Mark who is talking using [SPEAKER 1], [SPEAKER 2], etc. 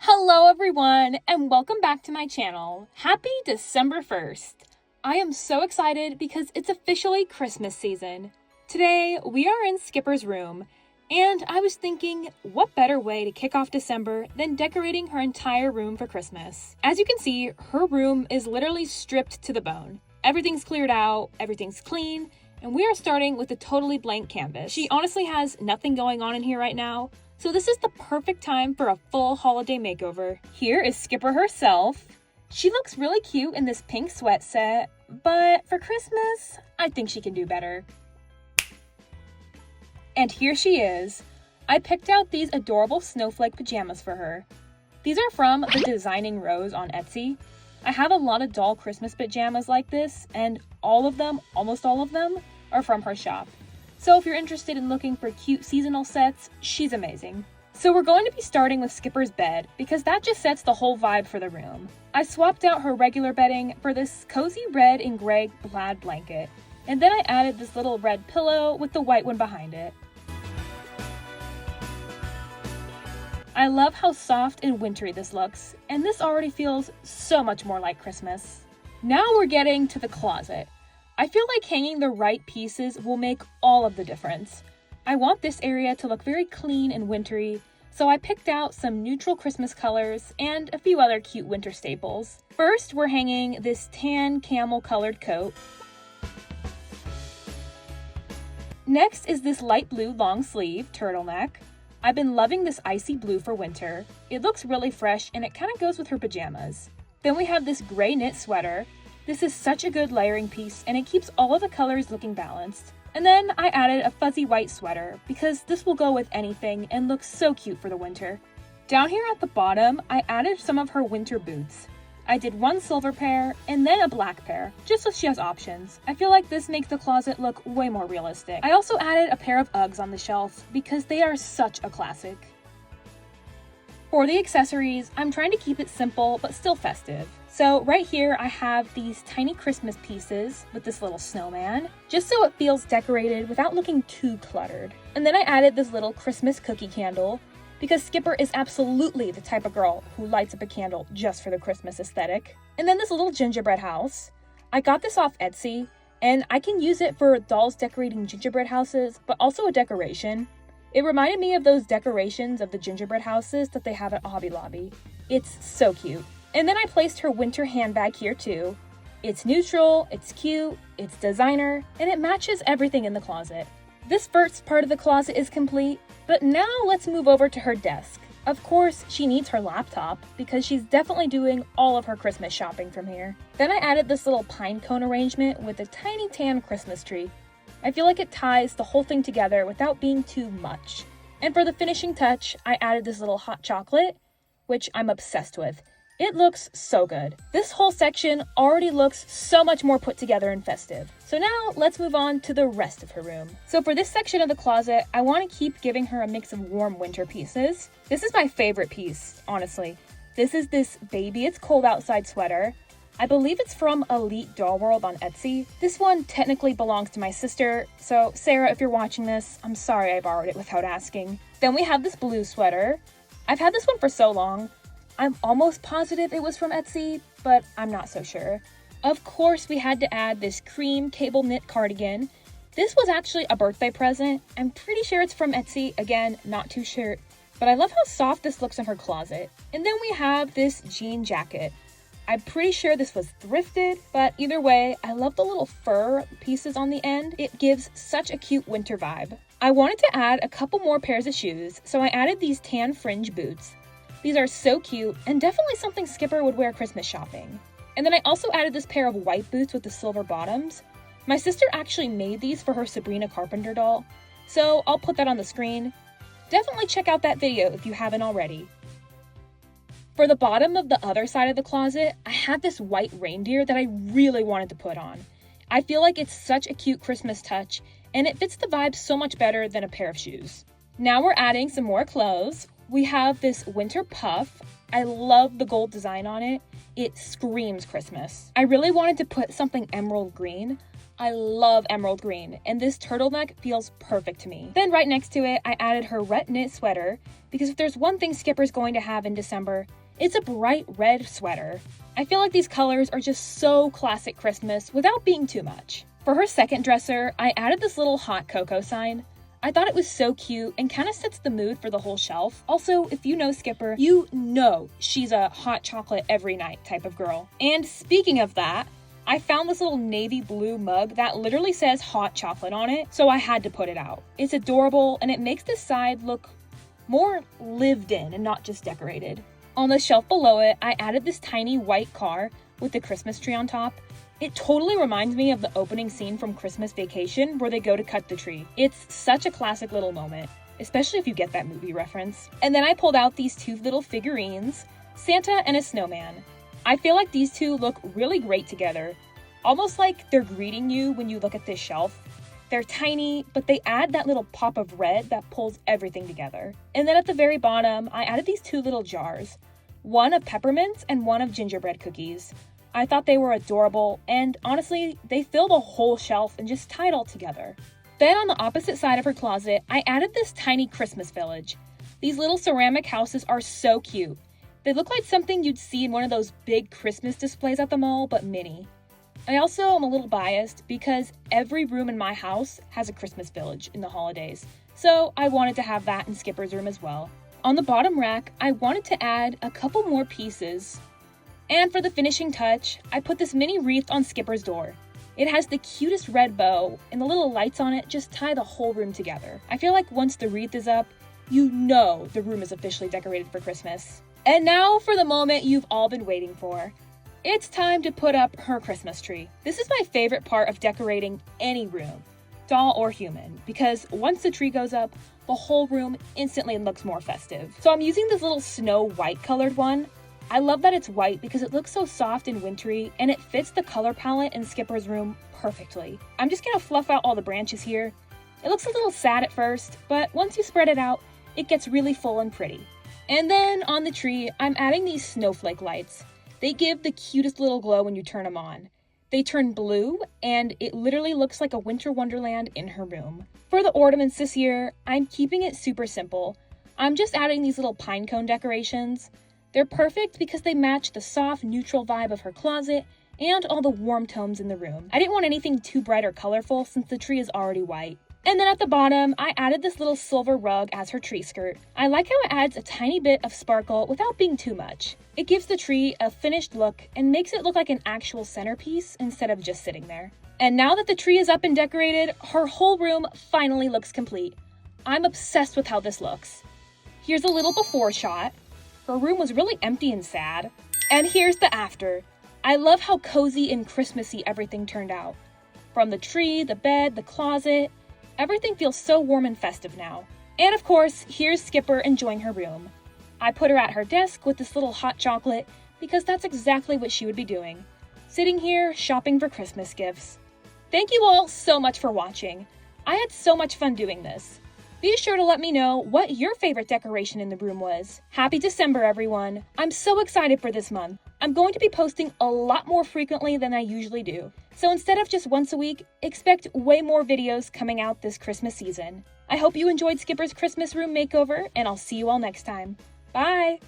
[SPEAKER 1] Hello everyone, and welcome back to my channel. Happy December 1st. I am so excited because it's officially Christmas season. Today, we are in Skipper's room, and I was thinking, what better way to kick off December than decorating her entire room for Christmas? As you can see, her room is literally stripped to the bone. Everything's cleared out, everything's clean, and we are starting with a totally blank canvas. She honestly has nothing going on in here right now, so this is the perfect time for a full holiday makeover. Here is Skipper herself. She looks really cute in this pink sweat set, but for Christmas, I think she can do better. And here she is. I picked out these adorable snowflake pajamas for her. These are from the Designing Rose on Etsy. I have a lot of doll Christmas pajamas like this, and almost all of them, are from her shop. So if you're interested in looking for cute seasonal sets, she's amazing. So we're going to be starting with Skipper's bed because that just sets the whole vibe for the room. I swapped out her regular bedding for this cozy red and gray plaid blanket. And then I added this little red pillow with the white one behind it. I love how soft and wintry this looks, and this already feels so much more like Christmas. Now we're getting to the closet. I feel like hanging the right pieces will make all of the difference. I want this area to look very clean and wintry, so I picked out some neutral Christmas colors and a few other cute winter staples. First, we're hanging this tan camel colored coat. Next is this light blue long sleeve turtleneck. I've been loving this icy blue for winter. It looks really fresh and it kind of goes with her pajamas. Then we have this gray knit sweater. This is such a good layering piece and it keeps all of the colors looking balanced. And then I added a fuzzy white sweater because this will go with anything and looks so cute for the winter. Down here at the bottom, I added some of her winter boots. I did one silver pair and then a black pair, just so she has options. I feel like this makes the closet look way more realistic. I also added a pair of Uggs on the shelf because they are such a classic. For the accessories, I'm trying to keep it simple but still festive. So right here I have these tiny Christmas pieces with this little snowman, just so it feels decorated without looking too cluttered. And then I added this little Christmas cookie candle because Skipper is absolutely the type of girl who lights up a candle just for the Christmas aesthetic. And then this little gingerbread house. I got this off Etsy and I can use it for dolls decorating gingerbread houses, but also a decoration. It reminded me of those decorations of the gingerbread houses that they have at Hobby Lobby. It's so cute. And then I placed her winter handbag here too. It's neutral, it's cute, it's designer, and it matches everything in the closet. This first part of the closet is complete, but now let's move over to her desk. Of course, she needs her laptop because she's definitely doing all of her Christmas shopping from here. Then I added this little pine cone arrangement with a tiny tan Christmas tree. I feel like it ties the whole thing together without being too much. And for the finishing touch, I added this little hot chocolate, which I'm obsessed with. It looks so good. This whole section already looks so much more put together and festive. So now let's move on to the rest of her room. So for this section of the closet, I want to keep giving her a mix of warm winter pieces. This is my favorite piece, honestly. This is this Baby It's Cold Outside sweater. I believe it's from Elite Doll World on Etsy. This one technically belongs to my sister, so Sarah, if you're watching this, I'm sorry I borrowed it without asking. Then we have this blue sweater. I've had this one for so long. I'm almost positive it was from Etsy, but I'm not so sure. Of course, we had to add this cream cable knit cardigan. This was actually a birthday present. I'm pretty sure it's from Etsy. Again, not too sure. But I love how soft this looks in her closet. And then we have this jean jacket. I'm pretty sure this was thrifted, but either way, I love the little fur pieces on the end. It gives such a cute winter vibe. I wanted to add a couple more pairs of shoes, so I added these tan fringe boots. These are so cute and definitely something Skipper would wear Christmas shopping. And then I also added this pair of white boots with the silver bottoms. My sister actually made these for her Sabrina Carpenter doll, so I'll put that on the screen. Definitely check out that video if you haven't already. For the bottom of the other side of the closet, I had this white reindeer that I really wanted to put on. I feel like it's such a cute Christmas touch, and it fits the vibe so much better than a pair of shoes. Now we're adding some more clothes. We have this winter puff. I love the gold design on it. It screams Christmas. I really wanted to put something emerald green. I love emerald green, and this turtleneck feels perfect to me. Then right next to it, I added her red knit sweater, because if there's one thing Skipper's going to have in December, it's a bright red sweater. I feel like these colors are just so classic Christmas without being too much. For her second dresser, I added this little hot cocoa sign. I thought it was so cute and kind of sets the mood for the whole shelf. Also, if you know Skipper, you know she's a hot chocolate every night type of girl. And speaking of that, I found this little navy blue mug that literally says hot chocolate on it, so I had to put it out. It's adorable and it makes this side look more lived in and not just decorated. On the shelf below it, I added this tiny white car with the Christmas tree on top. It totally reminds me of the opening scene from Christmas Vacation where they go to cut the tree. It's such a classic little moment, especially if you get that movie reference. And then I pulled out these two little figurines, Santa and a snowman. I feel like these two look really great together, almost like they're greeting you when you look at this shelf. They're tiny, but they add that little pop of red that pulls everything together. And then at the very bottom, I added these two little jars, one of peppermints and one of gingerbread cookies. I thought they were adorable, and honestly, they fill the whole shelf and just tie it all together. Then on the opposite side of her closet, I added this tiny Christmas village. These little ceramic houses are so cute. They look like something you'd see in one of those big Christmas displays at the mall, but mini. I also am a little biased because every room in my house has a Christmas village in the holidays, so I wanted to have that in Skipper's room as well. On the bottom rack, I wanted to add a couple more pieces. And for the finishing touch, I put this mini wreath on Skipper's door. It has the cutest red bow, and the little lights on it just tie the whole room together. I feel like once the wreath is up, you know the room is officially decorated for Christmas. And now for the moment you've all been waiting for. It's time to put up her Christmas tree. This is my favorite part of decorating any room, doll or human, because once the tree goes up, the whole room instantly looks more festive. So I'm using this little snow white colored one. I love that it's white because it looks so soft and wintry, and it fits the color palette in Skipper's room perfectly. I'm just gonna fluff out all the branches here. It looks a little sad at first, but once you spread it out, it gets really full and pretty. And then on the tree, I'm adding these snowflake lights. They give the cutest little glow when you turn them on. They turn blue, and it literally looks like a winter wonderland in her room. For the ornaments this year, I'm keeping it super simple. I'm just adding these little pine cone decorations. They're perfect because they match the soft, neutral vibe of her closet and all the warm tones in the room. I didn't want anything too bright or colorful since the tree is already white. And then at the bottom, I added this little silver rug as her tree skirt. I like how it adds a tiny bit of sparkle without being too much. It gives the tree a finished look and makes it look like an actual centerpiece instead of just sitting there. And now that the tree is up and decorated, her whole room finally looks complete. I'm obsessed with how this looks. Here's a little before shot. Her room was really empty and sad. And here's the after. I love how cozy and Christmassy everything turned out. From the tree, the bed, the closet, everything feels so warm and festive now. And of course, here's Skipper enjoying her room. I put her at her desk with this little hot chocolate because that's exactly what she would be doing. Sitting here, shopping for Christmas gifts. Thank you all so much for watching. I had so much fun doing this. Be sure to let me know what your favorite decoration in the room was. Happy December, everyone. I'm so excited for this month. I'm going to be posting a lot more frequently than I usually do. So instead of just once a week, expect way more videos coming out this Christmas season. I hope you enjoyed Skipper's Christmas room makeover, and I'll see you all next time. Bye!